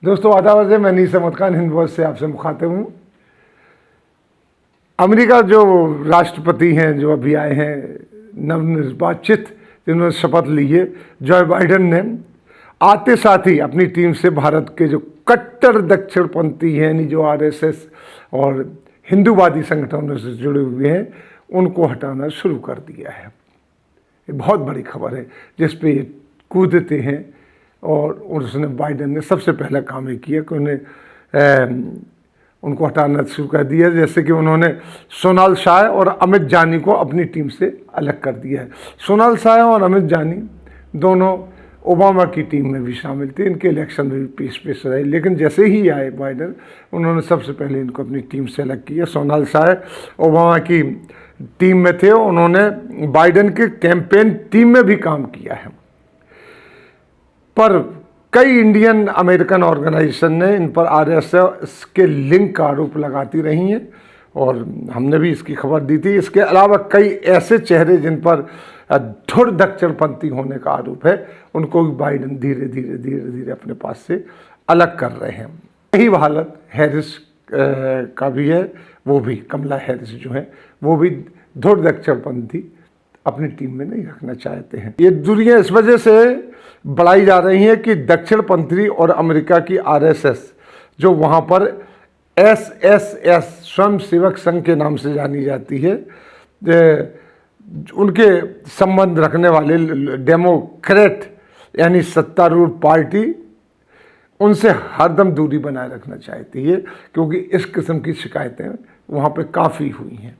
दोस्तों आदाब से मैं नीस अहमद खान हिंद वॉइस से आपसे मुखातिब हूँ। अमेरिका जो राष्ट्रपति हैं जो अभी आए हैं नवनिर्वाचित, जिन्होंने शपथ ली है, जो बाइडन ने आते साथ ही अपनी टीम से भारत के जो कट्टर दक्षिणपंथी हैं, यानी जो आरएसएस और हिंदूवादी संगठनों से जुड़े हुए हैं, उनको हटाना शुरू कर दिया है। ये बहुत बड़ी खबर है जिस पे ये कूदते हैं। और उसने बाइडन ने सबसे पहला काम ये किया कि उनको हटाना शुरू कर दिया। जैसे कि उन्होंने सोनाल शाह और अमित जानी को अपनी टीम से अलग कर दिया है। सोनाल शाह और अमित जानी दोनों ओबामा की टीम में भी शामिल थे, इनके इलेक्शन में भी पेश रहे, लेकिन जैसे ही आए बाइडन, उन्होंने सबसे पहले इनको अपनी टीम से अलग किया। सोनाल शाह ओबामा की टीम में थे, उन्होंने बाइडन के कैंपेन टीम में भी काम किया है, पर कई इंडियन अमेरिकन ऑर्गेनाइजेशन ने इन पर आरएसएस के लिंक का आरोप लगाती रही हैं और हमने भी इसकी खबर दी थी। इसके अलावा कई ऐसे चेहरे जिन पर धुर दक्षिणपंथी होने का आरोप है, उनको भी बाइडन धीरे धीरे अपने पास से अलग कर रहे हैं। यही हालत हैरिस का भी है। वो भी कमला हैरिस जो है वो भी धुर दक्षिणपंथी अपनी टीम में नहीं रखना चाहते हैं। ये दूरियां इस वजह से बढ़ाई जा रही हैं कि दक्षिणपंथी और अमेरिका की आरएसएस जो वहाँ पर एसएसएस स्वयं सेवक संघ के नाम से जानी जाती है, उनके संबंध रखने वाले डेमोक्रेट यानी सत्तारूढ़ पार्टी उनसे हरदम दूरी बनाए रखना चाहती है, क्योंकि इस किस्म की शिकायतें वहाँ पे काफ़ी हुई हैं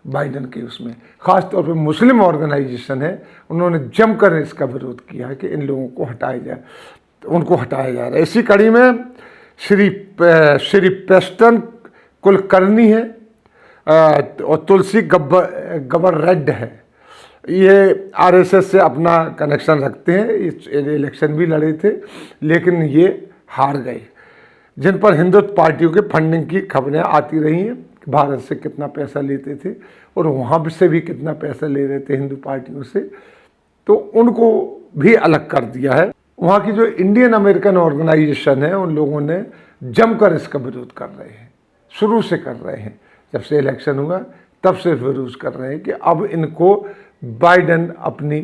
बाइडन के उसमें। ख़ास तौर पे मुस्लिम ऑर्गेनाइजेशन है, उन्होंने जमकर इसका विरोध किया है कि इन लोगों को हटाया जाए, उनको हटाया जा रहा है। इसी कड़ी में श्री पेस्टन कुलकर्णी है और तुलसी गब्बर रेड्डी है। ये आरएसएस से अपना कनेक्शन रखते हैं, इस इलेक्शन भी लड़े थे लेकिन ये हार गए, जिन पर हिंदुत्व पार्टियों के फंडिंग की खबरें आती रही हैं। भारत से कितना पैसा लेते थे और वहाँ से भी कितना पैसा ले रहे थे हिंदू पार्टियों से, तो उनको भी अलग कर दिया है। वहाँ की जो इंडियन अमेरिकन ऑर्गेनाइजेशन है, उन लोगों ने जमकर इसका विरोध कर रहे हैं, शुरू से कर रहे हैं। जब से इलेक्शन हुआ तब से विरोध कर रहे हैं कि अब इनको बाइडन अपनी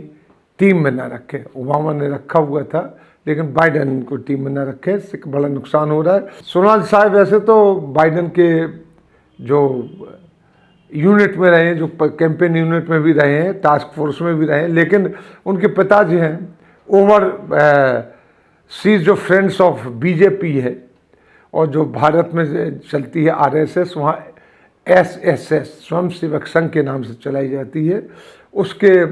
टीम में ना रखे। ओबामा ने रखा हुआ था लेकिन बाइडन इनको टीम में ना रखे, इससे बड़ा नुकसान हो रहा है। सोनाल शाह वैसे तो बाइडन के जो यूनिट में रहे हैं, जो कैंपेन यूनिट में भी रहे हैं, टास्क फोर्स में भी रहे हैं, लेकिन उनके पिताजी हैं ओवरसीज जो फ्रेंड्स ऑफ बीजेपी है और जो भारत में चलती है आरएसएस, वहाँ एसएसएस स्वयं सेवक संघ के नाम से चलाई जाती है, उसके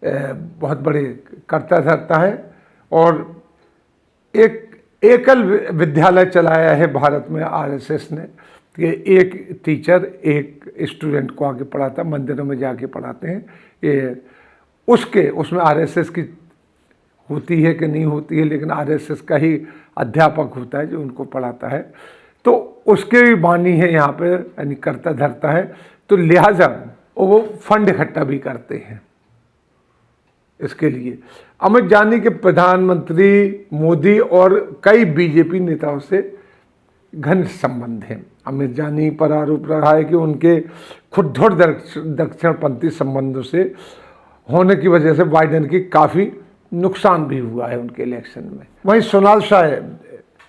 बहुत बड़े कर्ता धर्ता है। और एक एकल विद्यालय चलाया है भारत में आरएसएस ने, कि एक टीचर एक स्टूडेंट को आगे पढ़ाता, मंदिरों में जाके पढ़ाते हैं। ये उसमें आरएसएस की होती है कि नहीं होती है, लेकिन आरएसएस का ही अध्यापक होता है जो उनको पढ़ाता है, तो उसके भी बानी है यहाँ पे, यानी करता धरता है, तो लिहाजा वो फंड इकट्ठा भी करते हैं इसके लिए। अमित जानी के प्रधानमंत्री मोदी और कई बीजेपी नेताओं से घनिष्ठ संबंध हैं। अमित जानी पर आरोप रहा है कि उनके खुद धुर दक्षिणपंथी संबंधों से होने की वजह से बाइडन की काफ़ी नुकसान भी हुआ है उनके इलेक्शन में। वहीं सोनाल शाह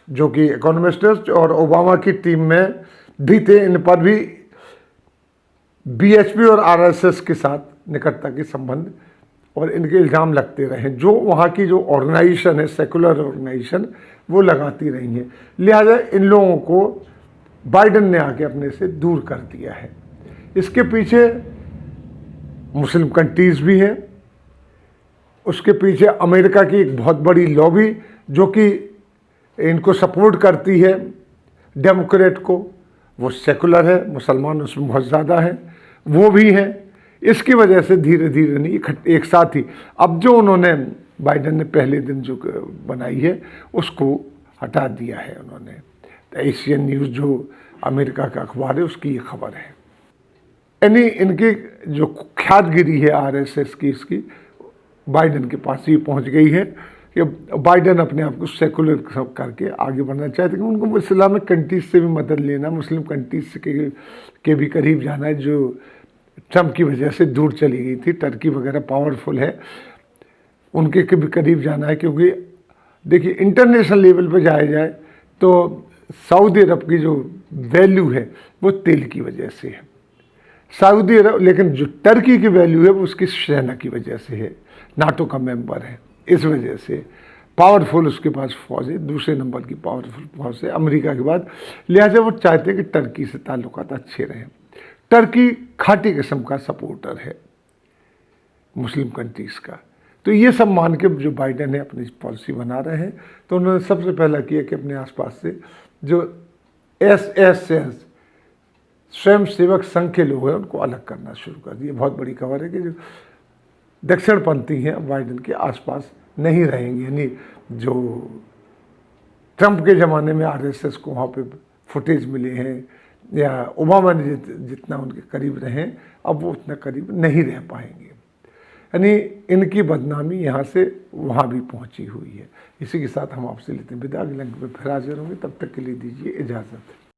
जो कि इकोनॉमिस्ट और ओबामा की टीम में भी थे, इन पर भी बीएचपी और आरएसएस के साथ निकटता के संबंध और इनके इल्ज़ाम लगते रहे, जो वहाँ की जो ऑर्गेनाइजेशन है, सेकुलर ऑर्गेनाइजेशन, वो लगाती रही है। लिहाजा इन लोगों को बाइडन ने आके अपने से दूर कर दिया है। इसके पीछे मुस्लिम कंट्रीज भी हैं, उसके पीछे अमेरिका की एक बहुत बड़ी लॉबी जो कि इनको सपोर्ट करती है डेमोक्रेट को, वो सेकुलर है, मुसलमान उसमें बहुत ज़्यादा है, वो भी हैं। इसकी वजह से धीरे धीरे नहीं एक साथ ही अब जो उन्होंने बाइडन ने पहले दिन जो बनाई है उसको हटा दिया है उन्होंने। तो एशियन न्यूज़ जो अमेरिका का अखबार है उसकी ये खबर है। यानी इनकी जो ख्यातगिरी है आरएसएस की, इसकी बाइडन के पास ही पहुंच गई है, कि बाइडेन अपने आप को सेकुलर करके आगे बढ़ना चाहते हैं। उनको इस्लामिक कंट्रीज से भी मदद लेना, मुस्लिम कंट्रीज के भी करीब जाना है जो ट्रम्प की वजह से दूर चली गई थी। टर्की वगैरह पावरफुल है, उनके भी करीब जाना है, क्योंकि देखिए इंटरनेशनल लेवल पर जाया जाए तो सऊदी अरब की जो वैल्यू है वो तेल की वजह से है, सऊदी अरब, लेकिन जो टर्की की वैल्यू है वो उसकी सेना की वजह से है, नाटो का मेंबर है, इस वजह से पावरफुल उसके पास फौज है, दूसरे नंबर की पावरफुल फौज है अमेरिका के बाद। लिहाजा वो चाहते हैं कि टर्की से ताल्लुकात अच्छे रहें। टर्की खाटी किस्म का सपोर्टर है मुस्लिम कंट्रीज़ का। तो ये सब मान के जो बाइडेन है अपनी पॉलिसी बना रहे हैं, तो उन्होंने सबसे पहला किया कि अपने आसपास से जो एसएस स्वयं सेवक संघ के लोग हैं उनको अलग करना शुरू कर दिया। बहुत बड़ी खबर है कि जो दक्षिणपंथी हैं बाइडेन के आसपास नहीं रहेंगे, यानी जो ट्रंप के ज़माने में आरएसएस को वहाँ पे फुटेज मिले हैं या ओबामा ने जितना उनके करीब रहे, अब वो उतना करीब नहीं रह पाएंगे। यानी इनकी बदनामी यहाँ से वहाँ भी पहुँची हुई है। इसी के साथ हम आपसे लेते हैं विदा। अगले अंक में फिर हाजिर होंगे, तब तक के लिए दीजिए इजाज़त।